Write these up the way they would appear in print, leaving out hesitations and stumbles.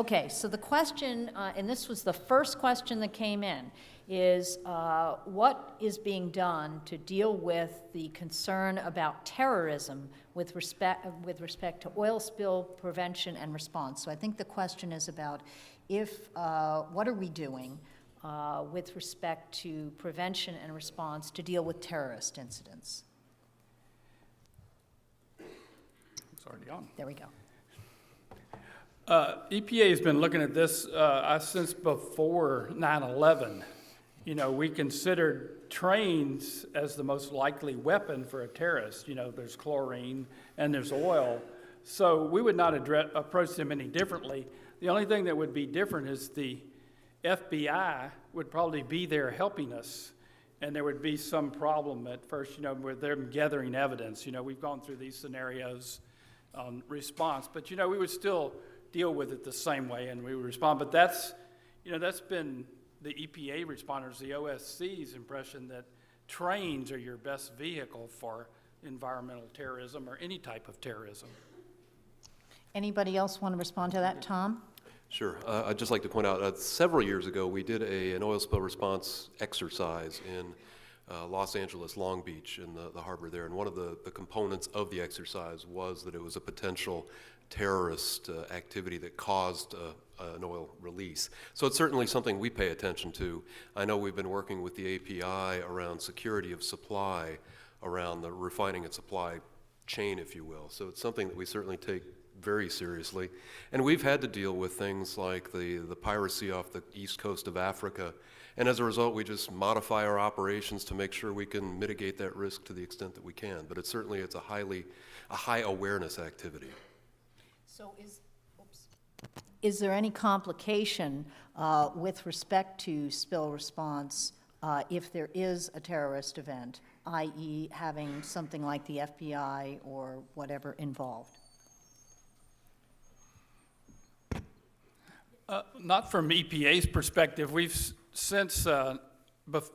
Okay, so the question, and this was the first question that came in, is what is being done to deal with the concern about terrorism with respect to oil spill prevention and response? So I think the question is about what are we doing with respect to prevention and response to deal with terrorist incidents? It's already on. There we go. EPA has been looking at this since before 9/11. You know, we considered trains as the most likely weapon for a terrorist. You know, there's chlorine and there's oil. So we would not approach them any differently. The only thing that would be different is the FBI would probably be there helping us. And there would be some problem at first, you know, with them gathering evidence. You know, we've gone through these scenarios on response, but, you know, we would still deal with it the same way and we would respond. But that's, you know, that's been the EPA responders, the OSC's impression that trains are your best vehicle for environmental terrorism or any type of terrorism. Anybody else want to respond to that? Tom? Sure. I'd just like to point out, several years ago, we did an oil spill response exercise in Los Angeles, Long Beach, in the harbor there. And one of the components of the exercise was that it was a potential terrorist activity that caused an oil release. So it's certainly something we pay attention to. I know we've been working with the API around security of supply, around the refining and supply chain, if you will. So it's something that we certainly take very seriously. And we've had to deal with things like the piracy off the east coast of Africa. And as a result, we just modify our operations to make sure we can mitigate that risk to the extent that we can. But it's a high awareness activity. So is there any complication with respect to spill response if there is a terrorist event, i.e. having something like the FBI or whatever involved? Not from EPA's perspective. We've since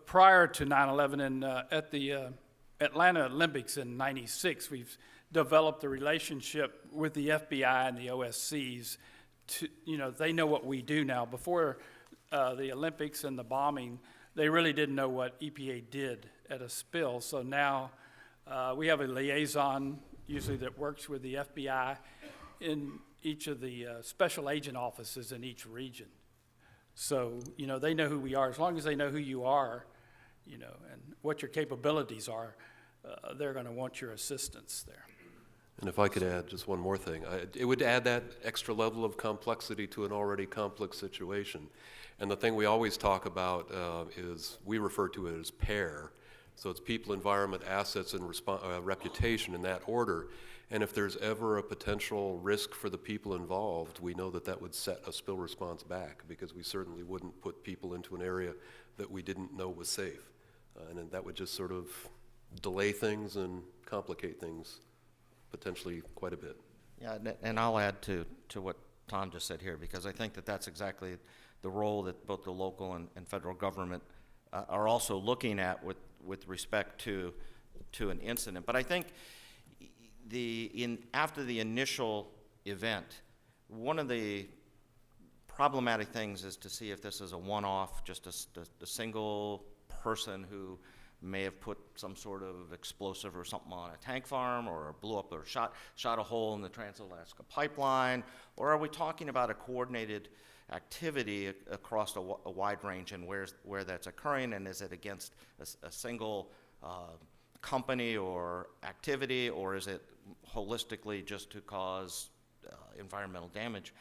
prior to 9/11 and at the Atlanta Olympics in '96, we've developed a relationship with the FBI and the OSCs. You know, they know what we do now. Before the Olympics and the bombing, they really didn't know what EPA did at a spill. So now we have a liaison usually that works with the FBI in each of the special agent offices in each region. So, you know, they know who we are. As long as they know who you are, you know, and what your capabilities are, they're going to want your assistance there. And if I could add just one more thing, it would add that extra level of complexity to an already complex situation. And the thing we always talk about is we refer to it as PAIR. So it's people, environment, assets, and reputation in that order. And if there's ever a potential risk for the people involved, we know that that would set a spill response back, because we certainly wouldn't put people into an area that we didn't know was safe. And then that would just sort of delay things and complicate things potentially quite a bit. Yeah, and I'll add to what Tom just said here, because I think that that's exactly the role that both the local and federal government are also looking at with respect to an incident. But I think after the initial event, one of the problematic things is to see if this is a one-off, just a single person who may have put some sort of explosive or something on a tank farm, or blew up or shot a hole in the Trans-Alaska Pipeline, or are we talking about a coordinated activity across a wide range, and where that's occurring, and is it against a single company or activity, or is it holistically just to cause environmental damage?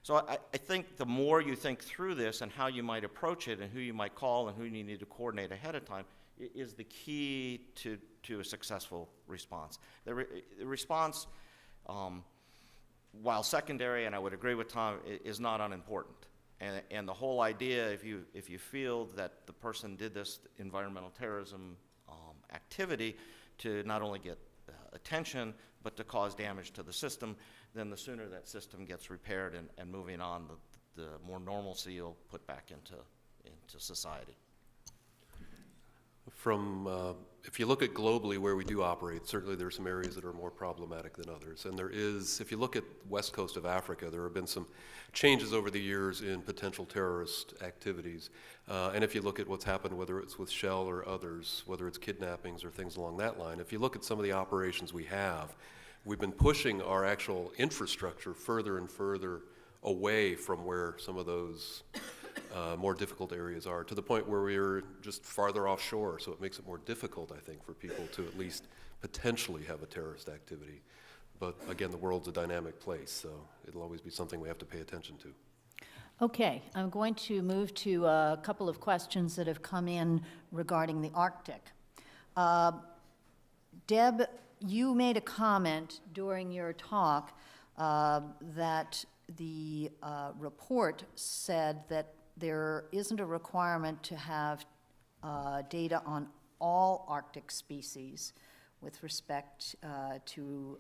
So I think the more you think through this and how you might approach it and who you might call and who you need to coordinate ahead of time is the key to a successful response. The response, while secondary, and I would agree with Tom, is not unimportant. And the whole idea, if you feel that the person did this environmental terrorism activity to not only get attention, but to cause damage to the system, then the sooner that system gets repaired and moving on, the more normalcy you'll put back into society. If you look at globally where we do operate, certainly there are some areas that are more problematic than others. And there is, if you look at west coast of Africa, there have been some changes over the years in potential terrorist activities. And if you look at what's happened, whether it's with Shell or others, whether it's kidnappings or things along that line, if you look at some of the operations we have, we've been pushing our actual infrastructure further and further away from where some of those more difficult areas are, to the point where we're just farther offshore, so it makes it more difficult, I think, for people to at least potentially have a terrorist activity. But again, the world's a dynamic place, so it'll always be something we have to pay attention to. Okay, I'm going to move to a couple of questions that have come in regarding the Arctic. Deb, you made a comment during your talk that the report said that there isn't a requirement to have data on all Arctic species with respect to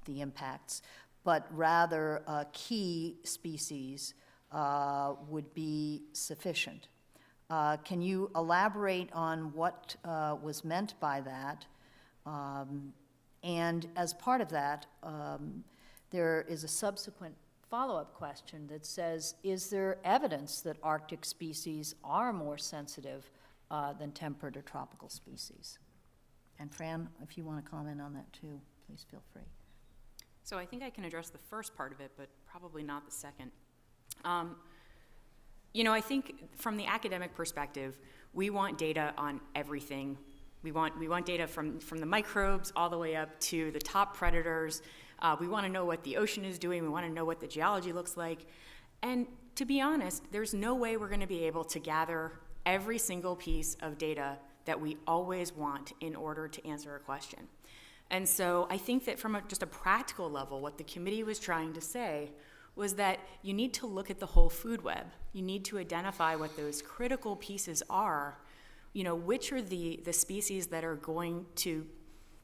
the impacts, but rather key species would be sufficient. Can you elaborate on what was meant by that? And as part of that, there is a subsequent follow-up question that says, is there evidence that Arctic species are more sensitive than temperate or tropical species? And Fran, if you want to comment on that too, please feel free. So I think I can address the first part of it, but probably not the second. I think from the academic perspective, we want data on everything. We want data from the microbes all the way up to the top predators. We want to know what the ocean is doing. We want to know what the geology looks like. And to be honest, there's no way we're going to be able to gather every single piece of data that we always want in order to answer a question. And so I think that from just a practical level, what the committee was trying to say was that you need to look at the whole food web. You need to identify what those critical pieces are. Which are the species that are going to,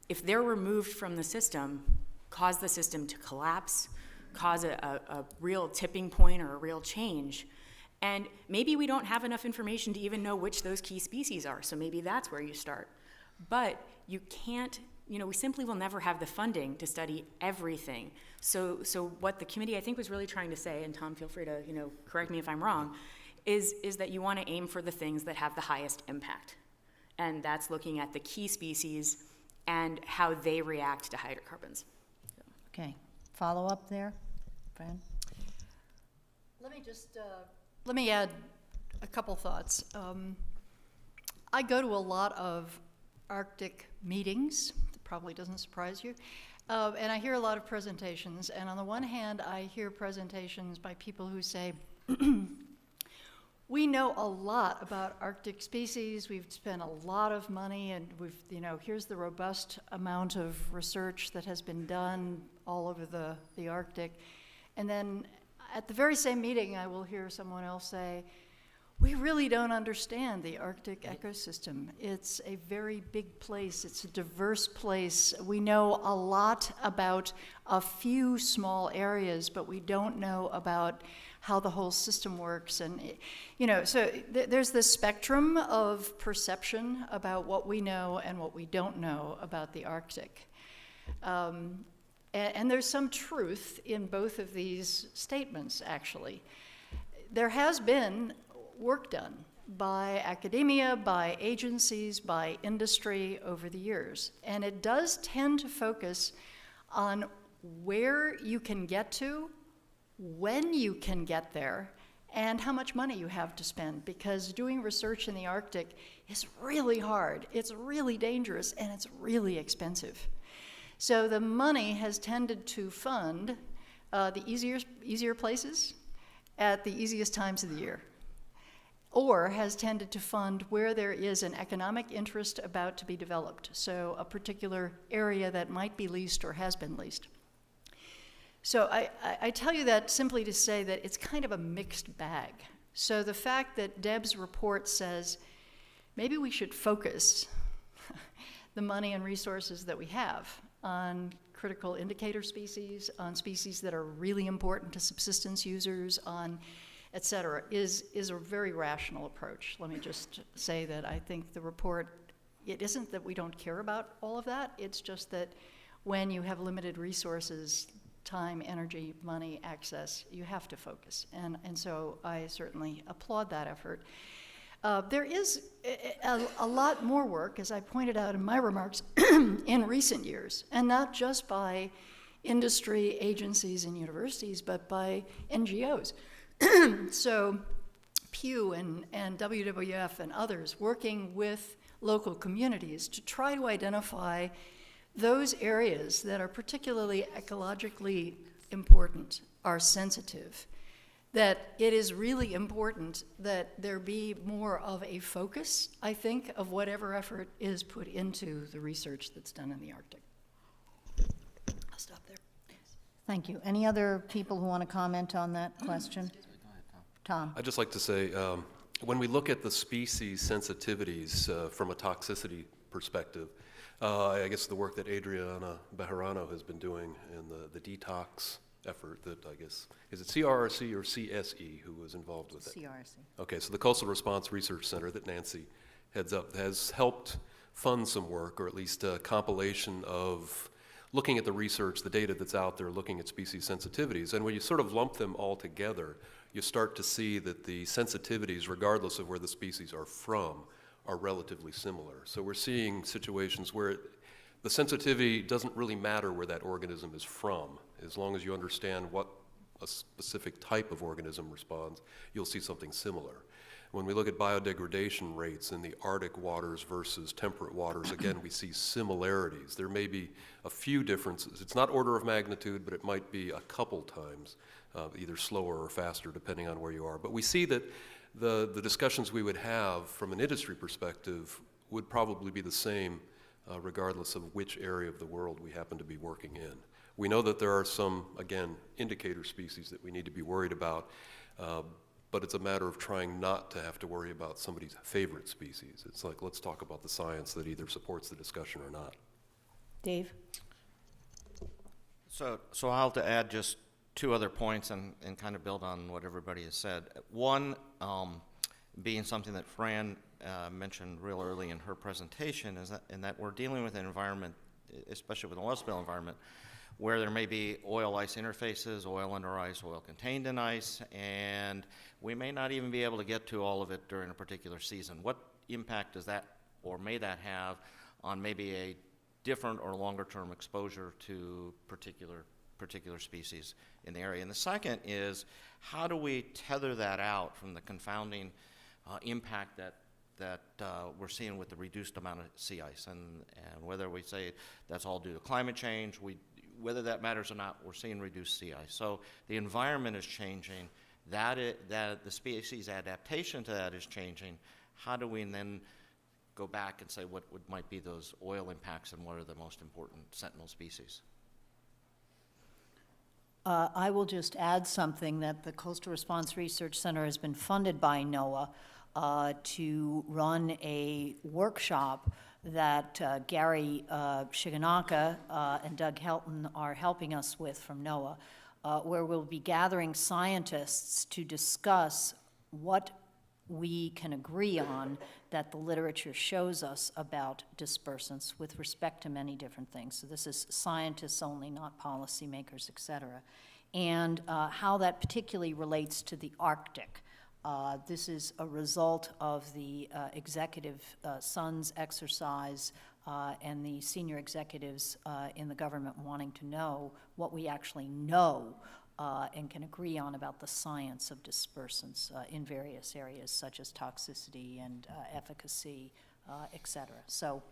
if they're removed from the system, cause the system to collapse, cause a real tipping point or a real change. And maybe we don't have enough information to even know which those key species are, so maybe that's where you start. But you can't, we simply will never have the funding to study everything. So what the committee, I think, was really trying to say, and Tom, feel free to, correct me if I'm wrong, is that you want to aim for the things that have the highest impact. And that's looking at the key species and how they react to hydrocarbons. Okay, follow up there, Fran? Let me add a couple thoughts. I go to a lot of Arctic meetings. It probably doesn't surprise you. And I hear a lot of presentations. And on the one hand, I hear presentations by people who say, we know a lot about Arctic species. We've spent a lot of money, and here's the robust amount of research that has been done all over the Arctic. And then at the very same meeting, I will hear someone else say, we really don't understand the Arctic ecosystem. It's a very big place. It's a diverse place. We know a lot about a few small areas, but we don't know about how the whole system works. And, so there's this spectrum of perception about what we know and what we don't know about the Arctic. And there's some truth in both of these statements, actually. There has been work done by academia, by agencies, by industry over the years. And it does tend to focus on where you can get to, when you can get there, and how much money you have to spend, because doing research in the Arctic is really hard, it's really dangerous, and it's really expensive. So the money has tended to fund the easier places at the easiest times of the year, or has tended to fund where there is an economic interest about to be developed, so a particular area that might be leased or has been leased. So I tell you that simply to say that it's kind of a mixed bag. So the fact that Deb's report says maybe we should focus the money and resources that we have on critical indicator species, on species that are really important to subsistence users, on et cetera, is a very rational approach. Let me just say that I think the report It isn't that we don't care about all of that, it's just that when you have limited resources, time, energy, money, access, you have to focus. And so I certainly applaud that effort. There is a lot more work, as I pointed out in my remarks, in recent years, and not just by industry, agencies, and universities, but by NGOs. So Pew and WWF and others working with local communities to try to identify those areas that are particularly ecologically important, are sensitive, that it is really important that there be more of a focus, I think, of whatever effort is put into the research that's done in the Arctic. I'll stop there. Thank you. Any other people who want to comment on that question? Tom? I'd just like to say, when we look at the species sensitivities from a toxicity perspective, I guess the work that Adriana Bejarano has been doing in the detox effort that I guess, is it CRRC or CSE who was involved with it? CRC. Okay, so the Coastal Response Research Center that Nancy heads up has helped fund some work, or at least a compilation of looking at the research, the data that's out there, looking at species sensitivities. And when you sort of lump them all together, you start to see that the sensitivities, regardless of where the species are from, are relatively similar. So we're seeing situations where the sensitivity doesn't really matter where that organism is from. As long as you understand what a specific type of organism responds, you'll see something similar. When we look at biodegradation rates in the Arctic waters versus temperate waters, again, we see similarities. There may be a few differences. It's not order of magnitude, but it might be a couple times, either slower or faster, depending on where you are. But we see that the discussions we would have from an industry perspective would probably be the same regardless of which area of the world we happen to be working in. We know that there are some, again, indicator species that we need to be worried about, but it's a matter of trying not to have to worry about somebody's favorite species. It's like, let's talk about the science that either supports the discussion or not. Dave? So I'll have to add just two other points and kind of build on what everybody has said. One, being something that Fran mentioned real early in her presentation, is that we're dealing with an environment, especially with an oil spill environment, where there may be oil-ice interfaces, oil under ice, oil contained in ice, and we may not even be able to get to all of it during a particular season. What impact does that, or may that have, on maybe a different or longer-term exposure to particular species in the area? And the second is, how do we tether that out from the confounding impact that we're seeing with the reduced amount of sea ice, and whether we say that's all due to climate change, whether that matters or not, we're seeing reduced sea ice. So the environment is changing, that the species adaptation to that is changing. How do we then go back and say what might be those oil impacts and what are the most important sentinel species? I will just add something, that the Coastal Response Research Center has been funded by NOAA to run a workshop that Gary Shiganaka and Doug Helton are helping us with from NOAA, where we'll be gathering scientists to discuss what we can agree on that the literature shows us about dispersants with respect to many different things. So this is scientists only, not policymakers, et cetera, and how that particularly relates to the Arctic. This is a result of the executive SUNS exercise and the senior executives in the government wanting to know what we actually know and can agree on about the science of dispersants in various areas, such as toxicity and efficacy, et cetera. So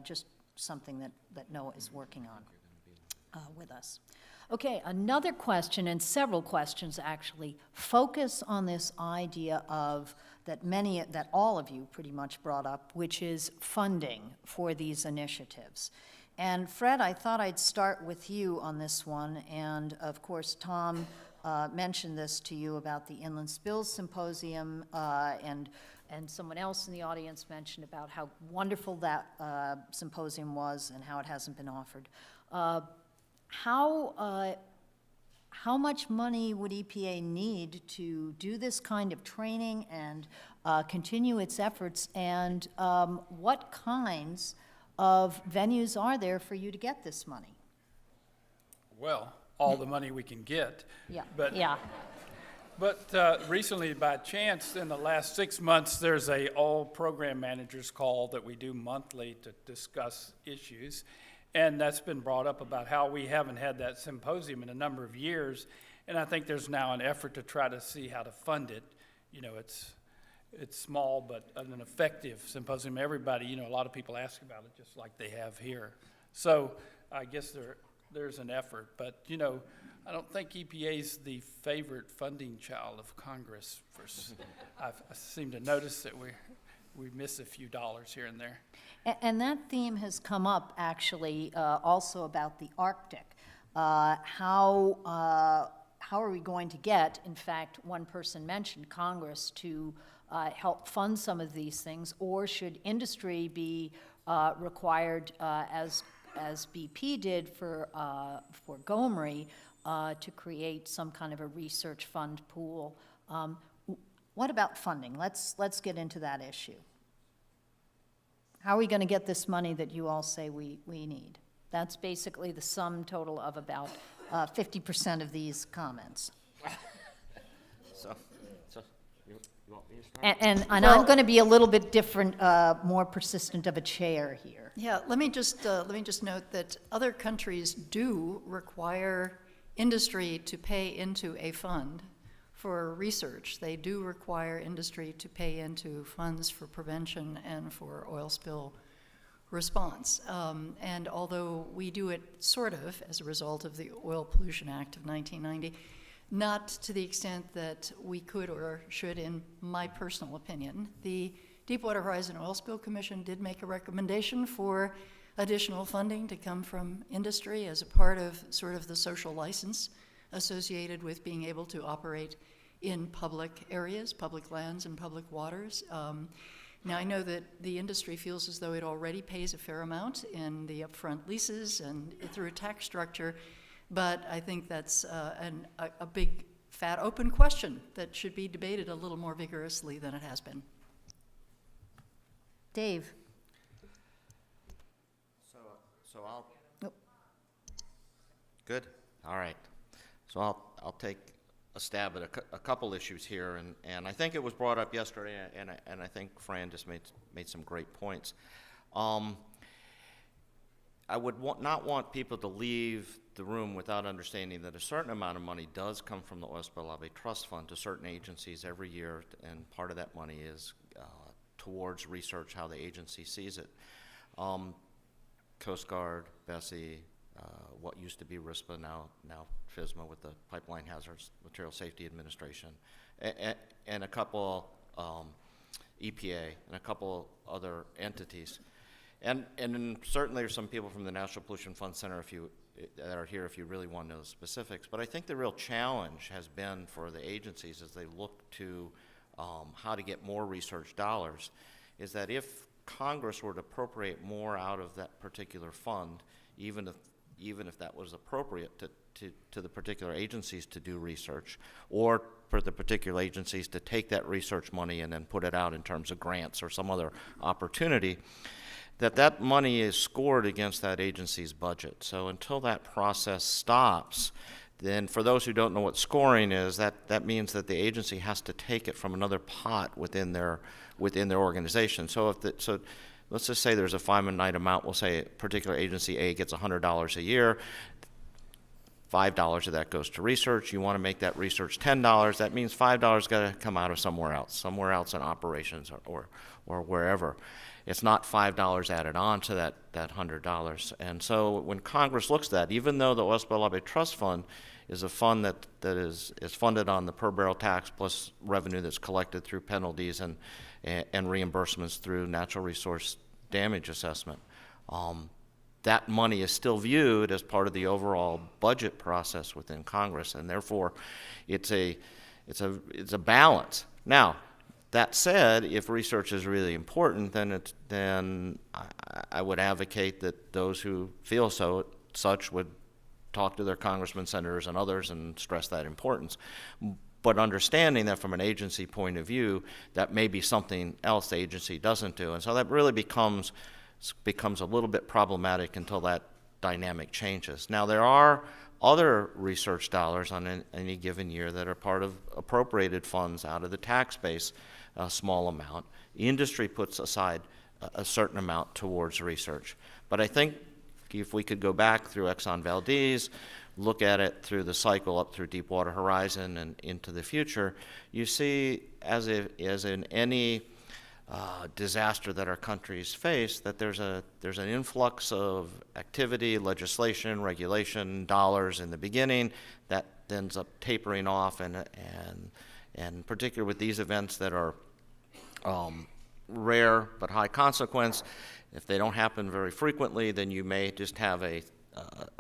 just something that NOAA is working on with us. Okay, another question, and several questions actually, focus on this idea of that all of you pretty much brought up, which is funding for these initiatives. And Fred, I thought I'd start with you on this one, and of course Tom mentioned this to you about the Inland Spills Symposium, and someone else in the audience mentioned about how wonderful that how much money would EPA need to do this kind of training and continue its efforts? And what kinds of venues are there for you to get this money? Well, all the money we can get. Yeah, But yeah. But recently, by chance, in the last 6 months, there's a all program managers call that we do monthly to discuss issues. And that's been brought up about how we haven't had that symposium in a number of years. And I think there's now an effort to try to see how to fund it. You know, it's small, but an effective symposium. Everybody, you know, a lot of people ask about it, just like they have here. So I guess there's an effort. But, you know, I don't think EPA's the favorite funding child of Congress. I seem to notice that we miss a few dollars here and there. And that theme has come up, actually, also about the Arctic. How are we going to get, in fact, one person mentioned Congress to help fund some of these things, or should industry be required, as BP did for Gomery, to create some kind of a research fund pool? What about funding? Let's get into that issue. How are we going to get this money that you all say we need? That's basically the sum total of about 50% of these comments. So you want me to start? And I'm going to be a little bit different, more persistent of a chair here. Yeah, let me just note that other countries do require industry to pay into a fund for research. They do require industry to pay into funds for prevention and for oil spill response. And although we do it sort of as a result of the Oil Pollution Act of 1990, not to the extent that we could or should, in my personal opinion. The Deepwater Horizon Oil Spill Commission did make a recommendation for additional funding to come from industry as a part of sort of the social license associated with being able to operate in public areas, public lands and public waters. Now I know that the industry feels as though it already pays a fair amount in the upfront leases and through a tax structure, but I think that's a big, fat, open question that should be debated a little more vigorously than it has been. Dave? So I'll. Nope. Good. All right. So I'll take a stab at a couple issues here, and I think it was brought up yesterday, and I think Fran just made some great points. I would not want people to leave the room without understanding that a certain amount of money does come from the Oil Spill Lobby Trust Fund to certain agencies every year, and part of that money is towards research, how the agency sees it. Coast Guard, Bessie, what used to be RISPA, now FSMA with the Pipeline Hazardous Material Safety Administration, and a couple EPA and a couple other entities. And certainly there's some people from the National Pollution Fund Center that are here if you really want to know the specifics. But I think the real challenge has been for the agencies as they look to how to get more research dollars is that if Congress were to appropriate more out of that particular fund, even if that was appropriate to the particular agencies to do research, or for the particular agencies to take that research money and then put it out in terms of grants or some other opportunity, that money is scored against that agency's budget. So until that process stops, then for those who don't know what scoring is, that means that the agency has to take it from another pot within their organization. So let's just say there's a finite amount. We'll say particular agency A gets $100 a year. $5 of that goes to research. You want to make that research $10. That means $5 got to come out of somewhere else in operations or wherever. It's not $5 added on to that $100. And so when Congress looks at that, even though the Oil Spill Lobby Trust Fund is a fund that is funded on the per barrel tax plus revenue that's collected through penalties and reimbursements through natural resource damage assessment, that money is still viewed as part of the overall budget process within Congress, and therefore it's a balance. Now, that said, if research is really important, then I would advocate that those who feel such would talk to their congressmen, senators, and others and stress that importance. But understanding that from an agency point of view, that may be something else the agency doesn't do. And so that really becomes a little bit problematic until that dynamic changes. Now, there are other research dollars on any given year that are part of appropriated funds out of the tax base, a small amount. Industry puts aside a certain amount towards research. But I think if we could go back through Exxon Valdez, look at it through the cycle up through Deepwater Horizon and into the future, you see, as in any disaster that our countries face, that there's an influx of activity, legislation, regulation, dollars in the beginning that ends up tapering off, and particularly with these events that are rare but high consequence, if they don't happen very frequently, then you may just have a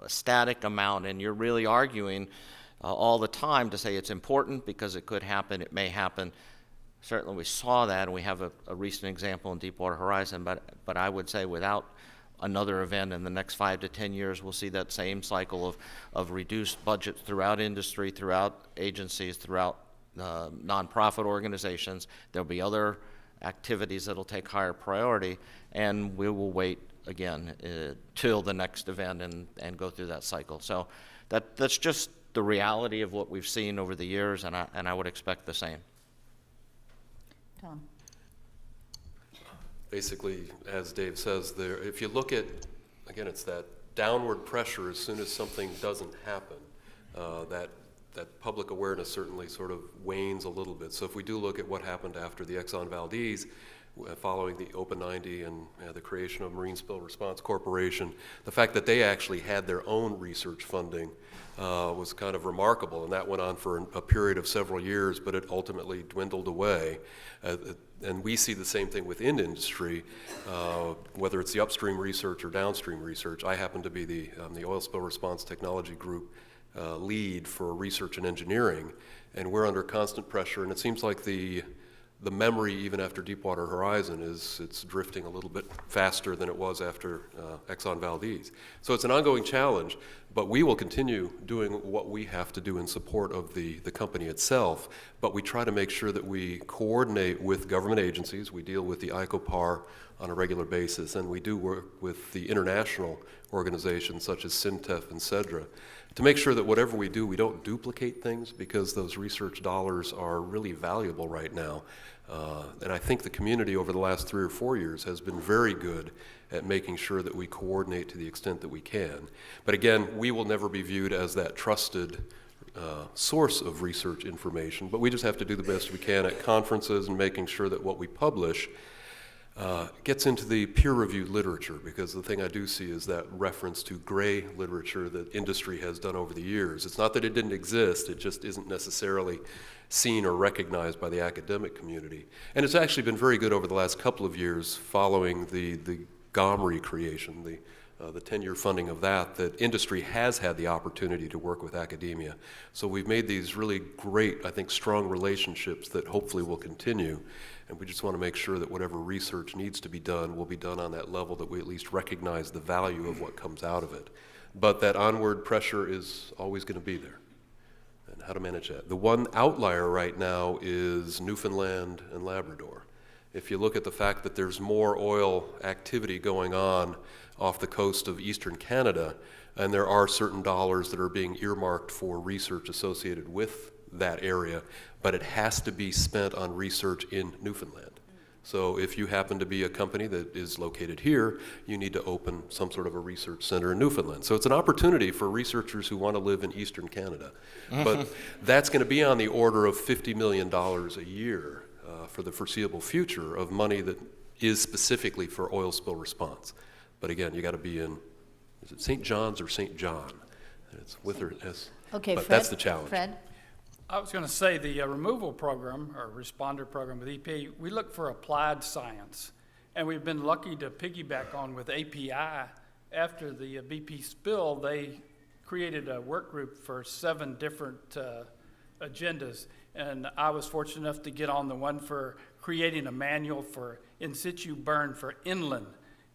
static amount, and you're really arguing all the time to say it's important because it could happen, it may happen. Certainly we saw that, and we have a recent example in Deepwater Horizon, but I would say without another event in the next 5 to 10 years, we'll see that same cycle of reduced budgets throughout industry, throughout agencies, throughout nonprofit organizations. There'll be other activities that'll take higher priority, and we will wait again till the next event and go through that cycle. So that's just the reality of what we've seen over the years, and I would expect the same. Tom? Basically, as Dave says, if you look at, again, it's that downward pressure as soon as something doesn't happen, that public awareness certainly sort of wanes a little bit. So if we do look at what happened after the Exxon Valdez, following the Open 90 and the creation of Marine Spill Response Corporation, the fact that they actually had their own research funding was kind of remarkable, and that went on for a period of several years, but it ultimately dwindled away. And we see the same thing within industry, whether it's the upstream research or downstream research. I happen to be the Oil Spill Response Technology Group lead for research and engineering, and we're under constant pressure, and it seems like the memory, even after Deepwater Horizon, it's drifting a little bit faster than it was after Exxon Valdez. So it's an ongoing challenge, but we will continue doing what we have to do in support of the company itself, but we try to make sure that we coordinate with government agencies. We deal with the ICOPAR on a regular basis, and we do work with the international organizations such as SINTEF and CEDRA to make sure that whatever we do, we don't duplicate things, because those research dollars are really valuable right now. And I think the community over the last 3 or 4 years has been very good at making sure that we coordinate to the extent that we can. But again, we will never be viewed as that trusted source of research information, but we just have to do the best we can at conferences and making sure that what we publish gets into the peer-reviewed literature, because the thing I do see is that reference to gray literature that industry has done over the years. It's not that it didn't exist, it just isn't necessarily seen or recognized by the academic community. And it's actually been very good over the last couple of years following the GOMRI creation, the 10-year funding of that industry has had the opportunity to work with academia. So we've made these really great, I think, strong relationships that hopefully will continue. And we just want to make sure that whatever research needs to be done will be done on that level that we at least recognize the value of what comes out of it. But that onward pressure is always going to be there. And how to manage that. The one outlier right now is Newfoundland and Labrador. If you look at the fact that there's more oil activity going on off the coast of eastern Canada, and there are certain dollars that are being earmarked for research associated with that area, but it has to be spent on research in Newfoundland. So if you happen to be a company that is located here, you need to open some sort of a research center in Newfoundland. So it's an opportunity for researchers who want to live in eastern Canada. But that's going to be on the order of $50 million a year for the foreseeable future of money that is specifically for oil spill response. But again, you got to be in, is it St. John's or St. John? And it's with or S. Okay, but Fred? that's the challenge. Fred? I was going to say the removal program or responder program with EPA, we look for applied science. And we've been lucky to piggyback on with API. After the BP spill, they created a work group for 7 different agendas. And I was fortunate enough to get on the one for creating a manual for in situ burn for inland.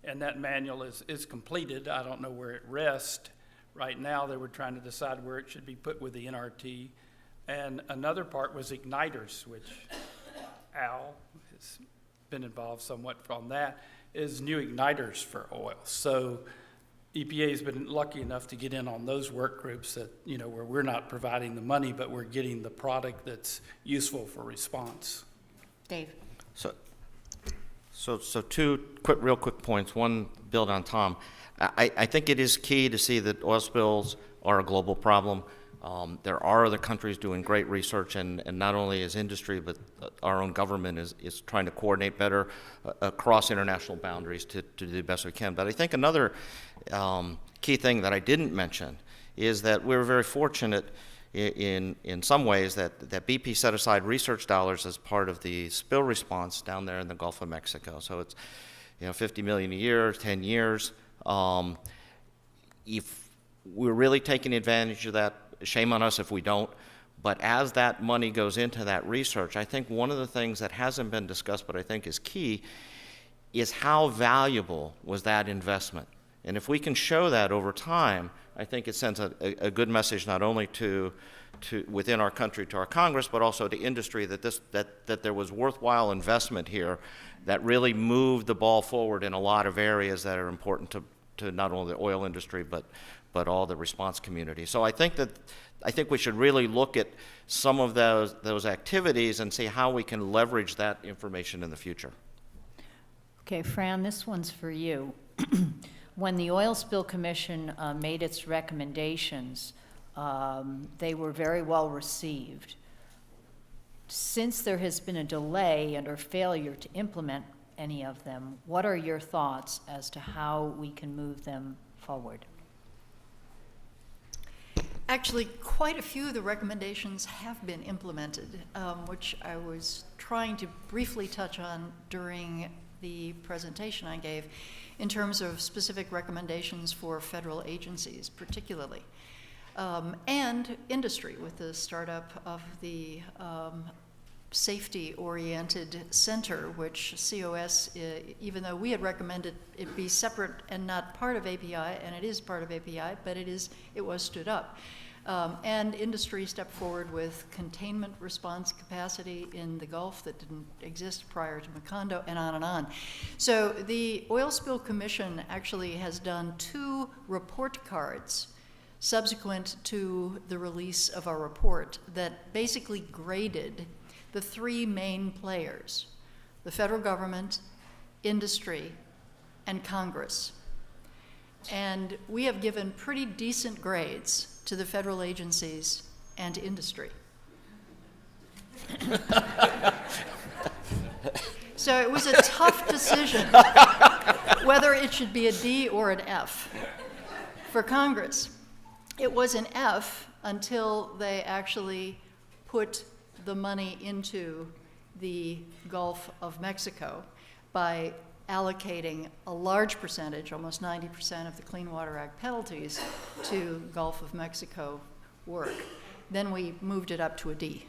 And that manual is completed. I don't know where it rests Right now, they were trying to decide where it should be put with the NRT. And another part was igniters, which Al has been involved somewhat on that, is new igniters for oil. So EPA's been lucky enough to get in on those work groups that, where we're not providing the money, but we're getting the product that's useful for response. Dave? So two real quick points. One, build on Tom. I think it is key to see that oil spills are a global problem. There are other countries doing great research, and not only is industry, but our own government is trying to coordinate better across international boundaries to do the best we can. But I think another key thing that I didn't mention is that we're very fortunate in some ways that BP set aside research dollars as part of the spill response down there in the Gulf of Mexico. So it's $50 million a year, 10 years. If we're really taking advantage of that, shame on us if we don't. But as that money goes into that research, I think one of the things that hasn't been discussed but I think is key is how valuable was that investment. And if we can show that over time, I think it sends a good message not only to within our country, to our Congress, but also to industry that there was worthwhile investment here that really moved the ball forward in a lot of areas that are important to not only the oil industry, but all the response community. So I think we should really look at some of those activities and see how we can leverage that information in the future. Okay, Fran, this one's for you. When the Oil Spill Commission made its recommendations, they were very well received. Since there has been a delay and or failure to implement any of them, what are your thoughts as to how we can move them forward? Actually, quite a few of the recommendations have been implemented, which I was trying to briefly touch on during the presentation I gave in terms of specific recommendations for federal agencies particularly, and industry with the startup of the safety-oriented center, which COS, even though we had recommended it be separate and not part of API, and it is part of API, but it was stood up. And industry stepped forward with containment response capacity in the Gulf that didn't exist prior to Macondo, and on and on. So the Oil Spill Commission actually has done 2 report cards subsequent to the release of our report that basically graded the 3 main players: the federal government, industry, and Congress. And we have given pretty decent grades to the federal agencies and to industry. So it was a tough decision whether it should be a D or an F. For Congress, it was an F until they actually put the money into the Gulf of Mexico by allocating a large percentage, almost 90% of the Clean Water Act penalties, to Gulf of Mexico work. Then we moved it up to a D.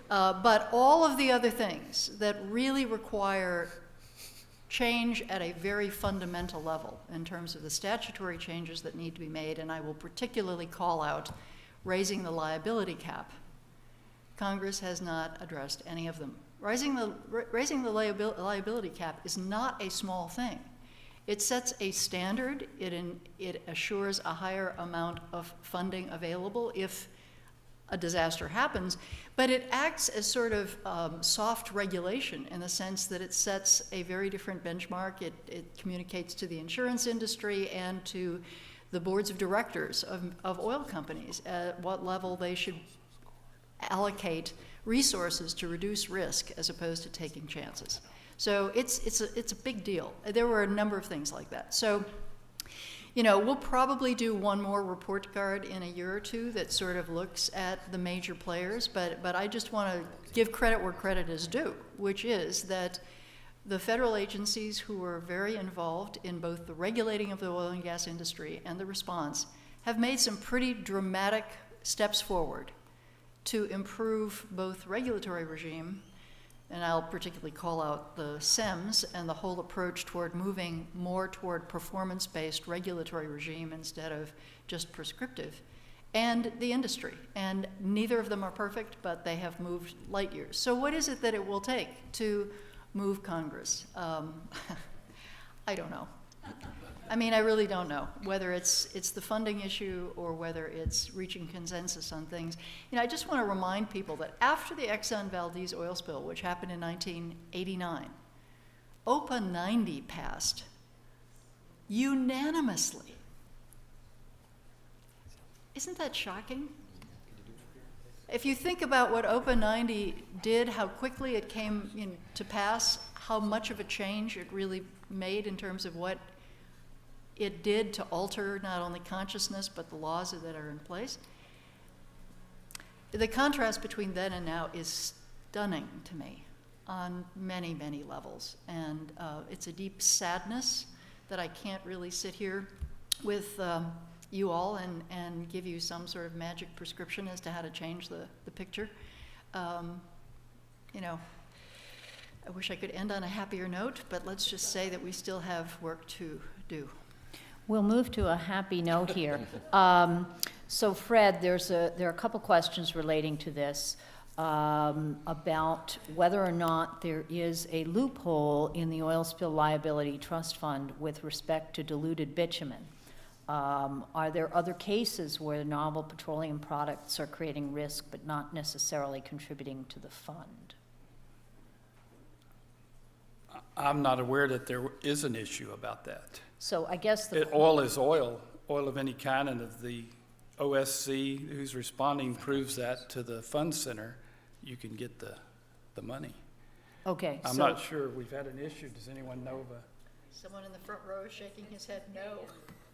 But all of the other things that really require change at a very fundamental level in terms of the statutory changes that need to be made, and I will particularly call out raising the liability cap, Congress has not addressed any of them. Raising the liability cap is not a small thing. It sets a standard. It assures a higher amount of funding available if a disaster happens, but it acts as sort of soft regulation in the sense that it sets a very different benchmark. It communicates to the insurance industry and to the boards of directors of oil companies at what level they should allocate resources to reduce risk as opposed to taking chances. So it's a big deal. There were a number of things like that. So, we'll probably do one more report card in a year or two that sort of looks at the major players, but I just want to give credit where credit is due, which is that the federal agencies who were very involved in both the regulating of the oil and gas industry and the response have made some pretty dramatic steps forward to improve both regulatory regime and I'll particularly call out the SEMS and the whole approach toward moving more toward performance-based regulatory regime instead of just prescriptive, and the industry. And neither of them are perfect, but they have moved light years. So what is it that it will take to move Congress? I don't know. I mean, I really don't know whether it's the funding issue or whether it's reaching consensus on things. You know, I just want to remind people that after the Exxon Valdez oil spill, which happened in 1989, OPA 90 passed unanimously. Isn't that shocking? If you think about what OPA 90 did, how quickly it came to pass, how much of a change it really made in terms of what it did to alter not only consciousness but the laws that are in place. The contrast between then and now is stunning to me on many, many levels. And it's a deep sadness that I can't really sit here with you all and give you some sort of magic prescription as to how to change the picture. You know, I wish I could end on a happier note, but let's just say that we still have work to do. We'll move to a happy note here. So Fred, there are a couple questions relating to this about whether or not there is a loophole in the Oil Spill Liability Trust Fund with respect to diluted bitumen. Are there other cases where novel petroleum products are creating risk but not necessarily contributing to the fund? I'm not aware that there is an issue about that. So I guess Oil is oil of any kind, and if the OSC who's responding proves that to the fund center, you can get the money. Okay. I'm not sure we've had an issue. Does anyone know of a? Someone in the front row is shaking his head no.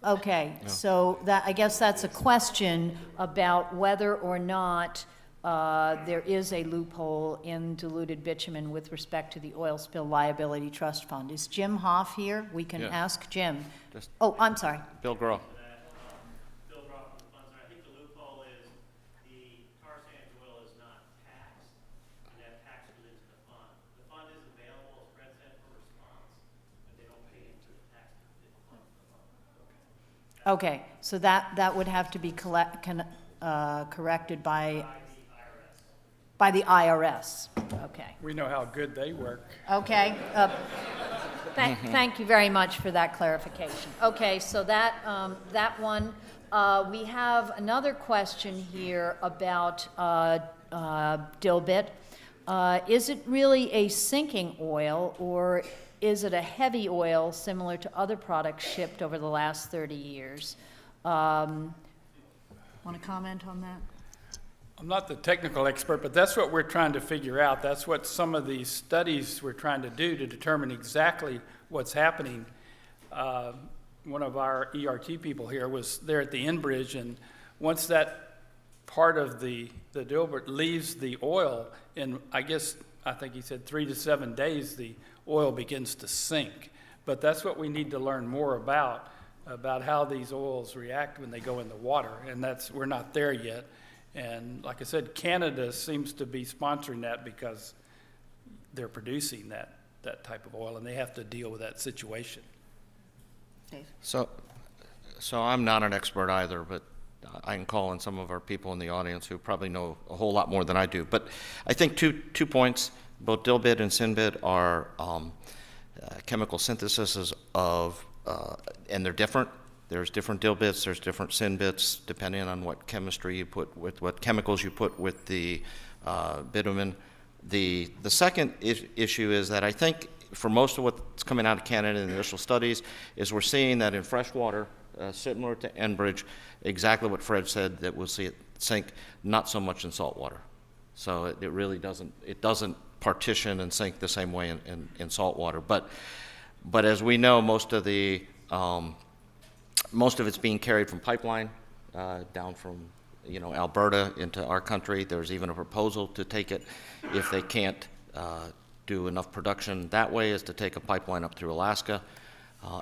Okay, so I guess that's a question about whether or not there is a loophole in diluted bitumen with respect to the Oil Spill Liability Trust Fund. Is Jim Hoff here? We can Yeah. ask Jim. Just- Oh, I'm sorry. Bill Groh. Bill Groff from the fund center. I think the loophole is the tar sands oil is not taxed, and that tax goes into the fund. The fund is available, as Fred said, for response, but they don't pay into the tax. Okay, so that would have to be corrected by the IRS. Okay. We know how good they work. Okay. Thank you very much for that clarification. Okay, so that one. We have another question here about dilbit. Is it really a sinking oil, or is it a heavy oil similar to other products shipped over the last 30 years? Want to comment on that? I'm not the technical expert, but that's what we're trying to figure out. That's what some of these studies we're trying to do to determine exactly what's happening. One of our ERT people here was there at the Enbridge, and once that part of the dilbit leaves the oil, in I think he said 3 to 7 days, the oil begins to sink. But that's what we need to learn more about how these oils react when they go in the water, and we're not there yet. And like I said, Canada seems to be sponsoring that because they're producing that type of oil, and they have to deal with that situation. Dave? So I'm not an expert either, but I can call on some of our people in the audience who probably know a whole lot more than I do. But I think two points, both dilbit and synbit are chemical syntheses of, and they're different. There's different dilbits, there's different synbits, depending on what chemistry you put with, what chemicals you put with the bitumen. The second issue is that I think for most of what's coming out of Canada in the initial studies is we're seeing that in freshwater, similar to Enbridge, exactly what Fred said, that we'll see it sink, not so much in saltwater. So it really doesn't partition and sink the same way in saltwater. But as we know, most of it's being carried from pipeline down from Alberta into our country. There's even a proposal to take it, if they can't do enough production that way, is to take a pipeline up through Alaska.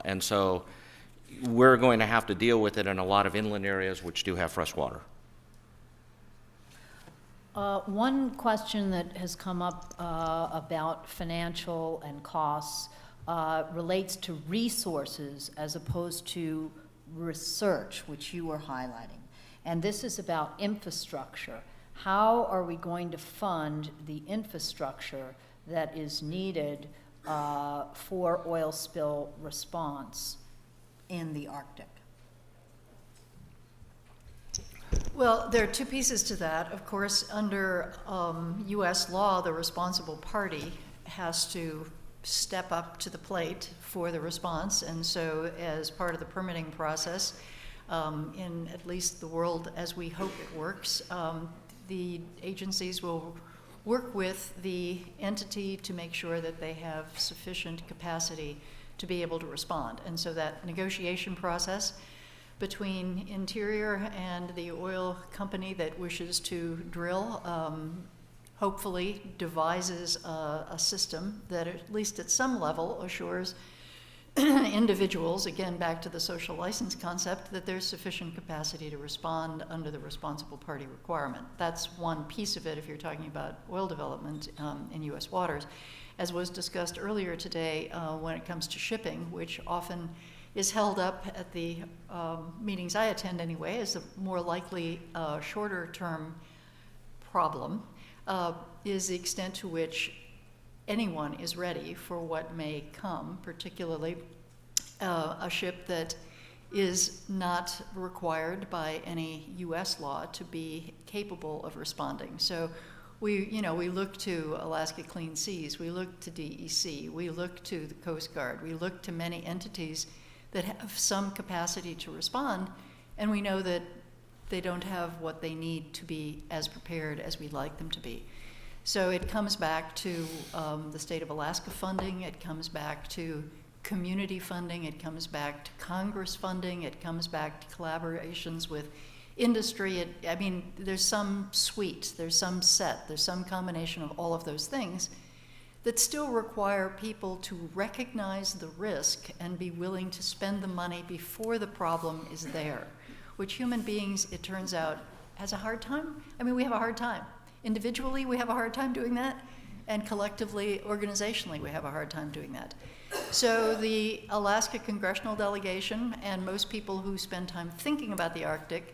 And so we're going to have to deal with it in a lot of inland areas which do have fresh water. One question that has come up about financial and costs relates to resources as opposed to research, which you were highlighting. And this is about infrastructure. How are we going to fund the infrastructure that is needed for oil spill response in the Arctic? Well, there are two pieces to that. Of course, under U.S. law, the responsible party has to step up to the plate for the response. And so as part of the permitting process, in at least the world as we hope it works, the agencies will work with the entity to make sure that they have sufficient capacity to be able to respond. And so that negotiation process between Interior and the oil company that wishes to drill hopefully devises a system that at least at some level assures individuals, again back to the social license concept, that there's sufficient capacity to respond under the responsible party requirement. That's one piece of it if you're talking about oil development in U.S. waters. As was discussed earlier today, when it comes to shipping, which often is held up at the meetings I attend anyway as a more likely shorter term problem, is the extent to which anyone is ready for what may come, particularly a ship that is not required by any U.S. law to be capable of responding. So we look to Alaska Clean Seas, we look to DEC, we look to the Coast Guard, we look to many entities that have some capacity to respond, and we know that they don't have what they need to be as prepared as we'd like them to be. So it comes back to the state of Alaska funding, it comes back to community funding, it comes back to Congress funding, it comes back to collaborations with industry. There's some suite, there's some set, there's some combination of all of those things that still require people to recognize the risk and be willing to spend the money before the problem is there, which human beings, it turns out, has a hard time. We have a hard time. Individually, we have a hard time doing that, and collectively, organizationally, we have a hard time doing that. So the Alaska Congressional Delegation and most people who spend time thinking about the Arctic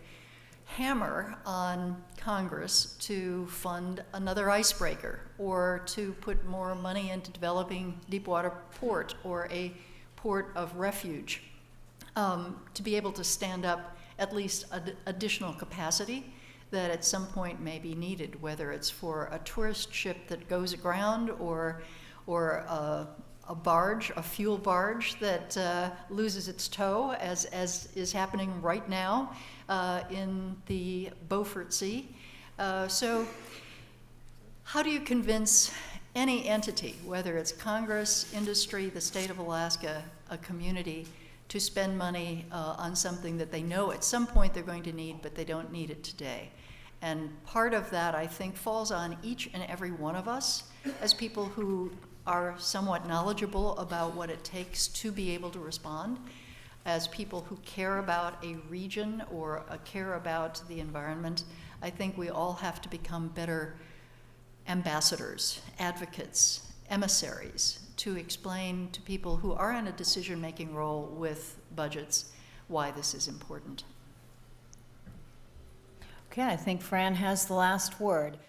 hammer on Congress to fund another icebreaker or to put more money into developing Deepwater port or a port of refuge to be able to stand up at least additional capacity that at some point may be needed, whether it's for a tourist ship that goes aground or a barge, a fuel barge that loses its tow, as is happening right now in the Beaufort Sea. So how do you convince any entity, whether it's Congress, industry, the state of Alaska, a community, to spend money on something that they know at some point they're going to need, but they don't need it today? And part of that, I think, falls on each and every one of us as people who are somewhat knowledgeable about what it takes to be able to respond, as people who care about a region or care about the environment. I think we all have to become better ambassadors, advocates, emissaries, to explain to people who are in a decision-making role with budgets why this is important. Okay, I think Fran has the last word.